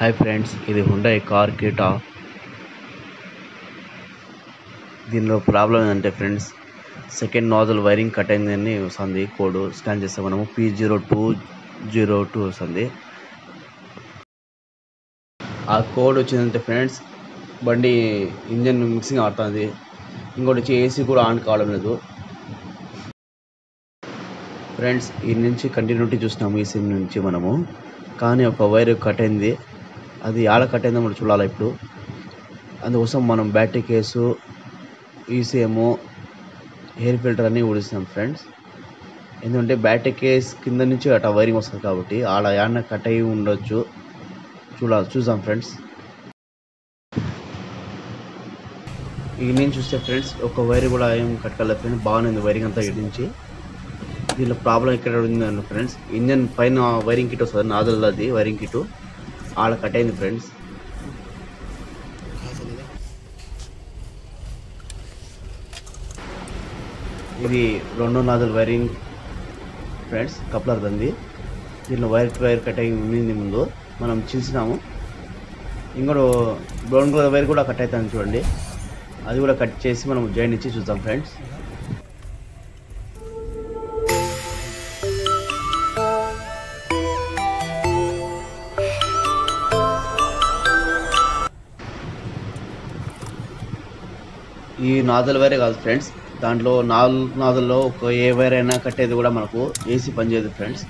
Hi friends, ఇది Hyundai car కిటా. దీనిలో problem ఏంటంటే friends, second nozzle wiring cut అయిందని వస్తుంది. కోడ్ స్కాన్ చేస్తే మనము P0202 వస్తుంది. ఆ కోడ్ వచ్చిందంటే ఫ్రెండ్స్, బండి ఇంజన్ మిక్సింగ్ అవుతుంది. ఇంకోటి వచ్చి ఏసీ కూడా ఆన్ కావడం లేదు ఫ్రెండ్స్. ఈ నుంచి కంటిన్యూటీ చూసినాము ఈ సిమ్ నుంచి మనము, కానీ ఒక వైర్ కట్ అయింది. అది ఆడ కట్ అయిందో మనం చూడాలి ఇప్పుడు. అందుకోసం మనం battery case, ECM, air filter అన్నీ ఊడిస్తాం ఫ్రెండ్స్. ఎందుకంటే బ్యాటరీ కేస్ కింద నుంచి అట్లా వైరింగ్ వస్తుంది కాబట్టి ఆడ యాన్న కట్ అయ్యి ఉండొచ్చు. చూద్దాం ఫ్రెండ్స్. ఈ నేను చూస్తే ఫ్రెండ్స్, ఒక వైర్ కూడా ఏం కట్ కాలేదు ఫ్రెండ్స్. బాగానే ఉంది వైరింగ్ అంతా ఇటు నుంచి. దీనిలో ప్రాబ్లం ఎక్కడ ఉంది ఫ్రెండ్స్, ఇంజన్ పైన వైరింగ్ కిట్ వస్తుంది, నాదల్ అది వైరింగ్ కిట్ ఆడ కట్ అయింది ఫ్రెండ్స్. ఇది రెండో నాదల్ వైరింగ్ ఫ్రెండ్స్, కప్లర్ దంది. దీనిలో వైర్ కట్ అయి ఉండింది ముందు, మనం చిలిసినాము. ఇంకోటి బ్రౌన్ కలర్ వైర్ కూడా కట్ అవుతుంది చూడండి, అది కూడా కట్ చేసి మనం జాయింట్ ఇచ్చి చూద్దాం ఫ్రెండ్స్. ఈ నాదల్ వైరే కాదు ఫ్రెండ్స్, దాంట్లో 4 నాదల్లో ఒక ఏ వైర్ అయినా కట్టేది కూడా మనకు ఏసీ పనిచేయదు ఫ్రెండ్స్.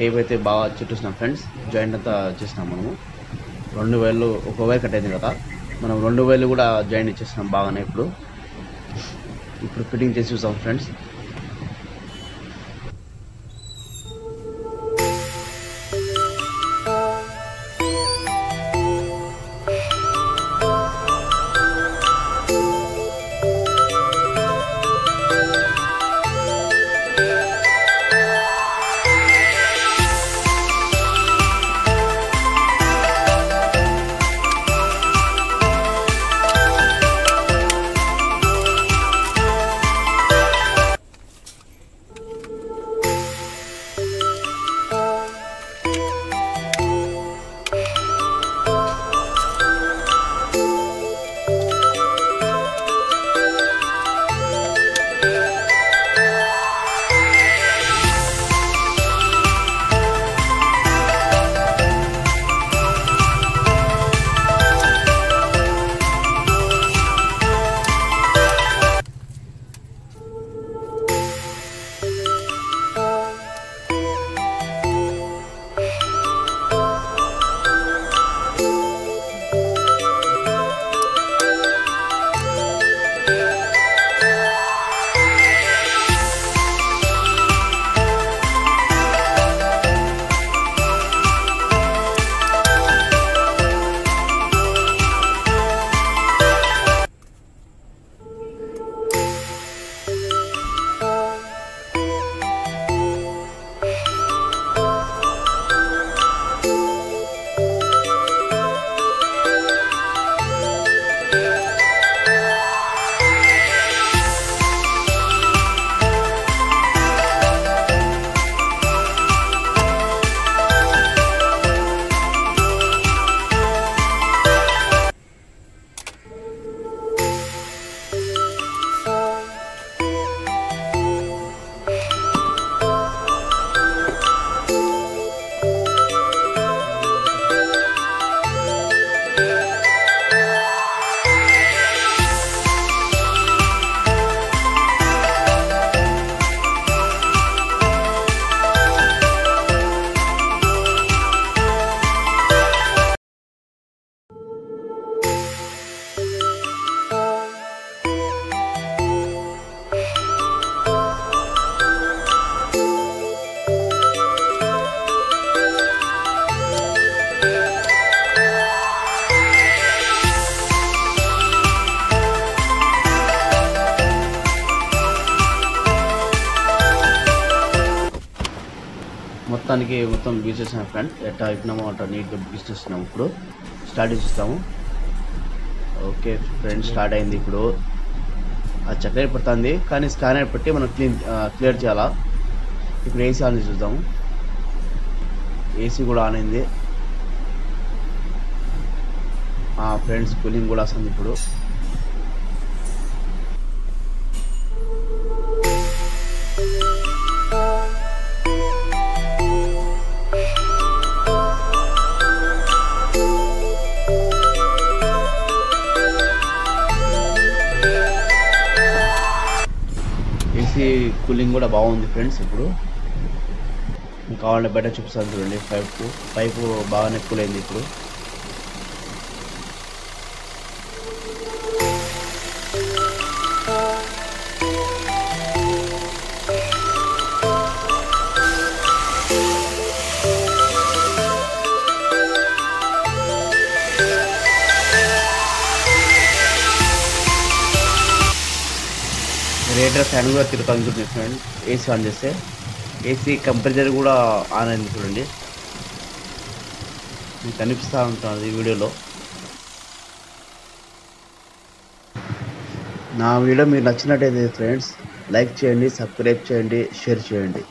టేప్ అయితే బాగా చుట్టేసినాం ఫ్రెండ్స్, జాయింట్ అంతా చేసినాం మనము. 2 వైర్లు, ఒక వైర్ కట్ అయింది కదా, మనం 2 వైర్లు కూడా జాయింట్ ఇచ్చేసినాం బాగానే. ఇప్పుడు ఫిట్టింగ్ చేసి చూసాం ఫ్రెండ్స్. మొత్తానికి మొత్తం గీసేసాం ఫ్రెండ్. ఎట్లా అయిపోయినామో అట్లా నీట్గా గీసేస్తున్నాము. ఇప్పుడు స్టార్ట్ చేసేస్తాము. ఓకే ఫ్రెండ్, స్టార్ట్ అయింది. ఇప్పుడు అది చక్కగా పడుతుంది కానీ స్కానర్ పెట్టి మనం క్లియర్ చేయాలా. ఇప్పుడు ఏసీ ఆన్ చేసి చూద్దాము. ఏసీ కూడా ఆన్ అయింది ఫ్రెండ్స్. కూలింగ్ కూడా వస్తుంది ఇప్పుడు. ఏసీ కూలింగ్ కూడా బాగుంది ఫ్రెండ్స్. ఇప్పుడు కావాలంటే బయట చూపిస్తాను చూడండి. పైపు బాగానే కూల్ అయింది ఇప్పుడు. రేడియేటర్ ఫ్యాన్ కూడా తిరుగుతుంది ఫ్రెండ్. ఏసీ ఆన్ చేస్తే ఏసీ కంపరేచర్ కూడా ఆన్ అయింది చూడండి. మీకు కనిపిస్తూ ఉంటుంది ఈ వీడియోలో. నా వీడియో మీకు నచ్చినట్టయితే ఫ్రెండ్స్ లైక్ చేయండి, సబ్స్క్రైబ్ చేయండి, షేర్ చేయండి.